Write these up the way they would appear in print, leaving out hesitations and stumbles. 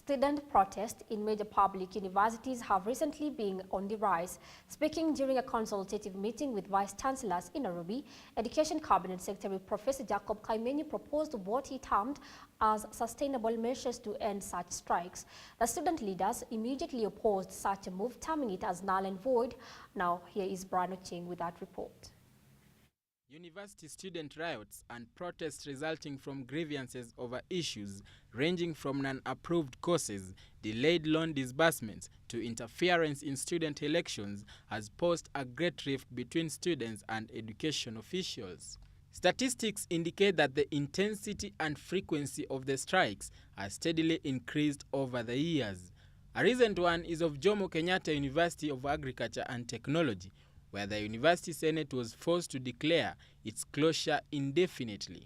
Student protests in major public universities have recently been on the rise. Speaking during a consultative meeting with vice-chancellors in Nairobi, Education Cabinet Secretary Professor Jacob Kaimenyi proposed what he termed as sustainable measures to end such strikes. The student leaders immediately opposed such a move, terming it as null and void. Now, here is Brian Ocheng with that report. University student riots and protests resulting from grievances over issues ranging from non-approved courses, delayed loan disbursements, to interference in student elections has posed a great rift between students and education officials. Statistics indicate that the intensity and frequency of the strikes has steadily increased over the years. A recent one is of Jomo Kenyatta University of Agriculture and Technology, where the University Senate was forced to declare its closure indefinitely.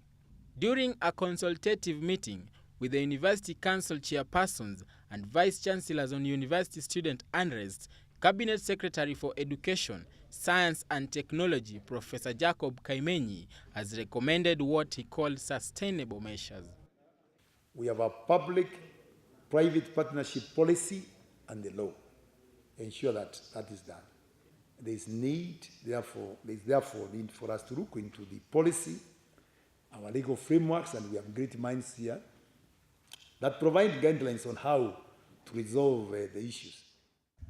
During a consultative meeting with the University Council chairpersons and vice-chancellors on university student unrest, Cabinet Secretary for Education, Science and Technology, Professor Jacob Kaimenyi, has recommended what he called sustainable measures. We have a public-private partnership policy and the law. Ensure that that is done. There's therefore need for us to look into the policy, our legal frameworks, and we have great minds here that provide guidelines on how to resolve the issues.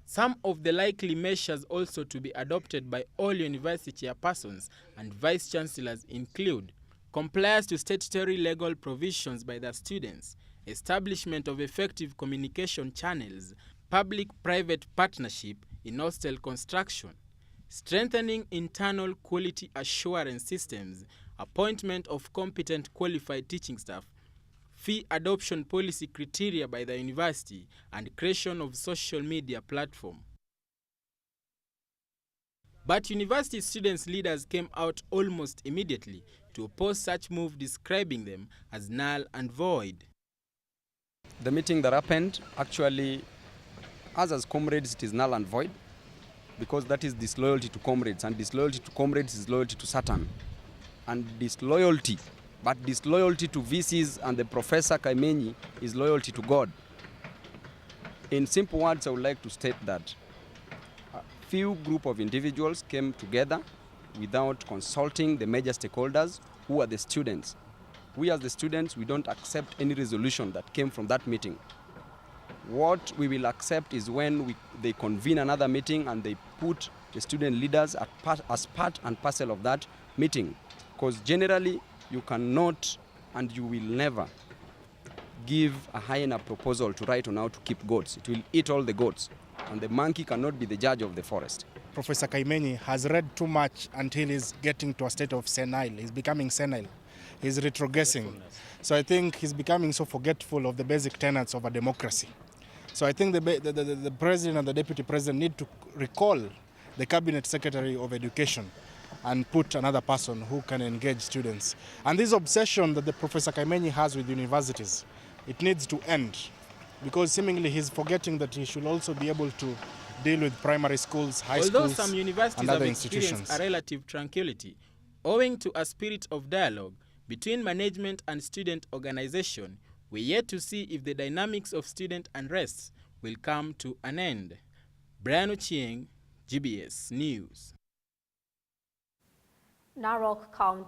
Some of the likely measures also to be adopted by all university chairpersons and vice-chancellors include compliance to statutory legal provisions by the students, establishment of effective communication channels, public-private partnership in hostel construction, strengthening internal quality assurance systems, appointment of competent qualified teaching staff, fee adoption policy criteria by the university, and creation of social media platform. But university students' leaders came out almost immediately to oppose such move, describing them as null and void. The meeting that happened, actually, us as comrades, it is null and void, because that is disloyalty to comrades, and disloyalty to comrades is loyalty to Satan. And disloyalty to VCs and the Professor Kaimenyi is loyalty to God. In simple words, I would like to state that a few group of individuals came together without consulting the major stakeholders, who are the students. We as the students, we don't accept any resolution that came from that meeting. What we will accept is when they convene another meeting and they put the student leaders as part and parcel of that meeting. Because generally, you cannot and you will never give a hyena proposal to write on how to keep goats. It will eat all the goats, and the monkey cannot be the judge of the forest. Professor Kaimenyi has read too much until he's getting to a state of senile. He's becoming senile. He's retrogressing. So I think he's becoming so forgetful of the basic tenets of a democracy. So I think the president and the deputy president need to recall the cabinet secretary of education and put another person who can engage students. And this obsession that the Professor Kaimenyi has with universities, it needs to end, because seemingly he's forgetting that he should also be able to deal with primary schools, high schools, Although some universities have experienced a relative tranquility, owing to a spirit of dialogue between management and student organization, we're yet to see if the dynamics of student unrest will come to an end. Brian Ocheng, GBS News. Narok County.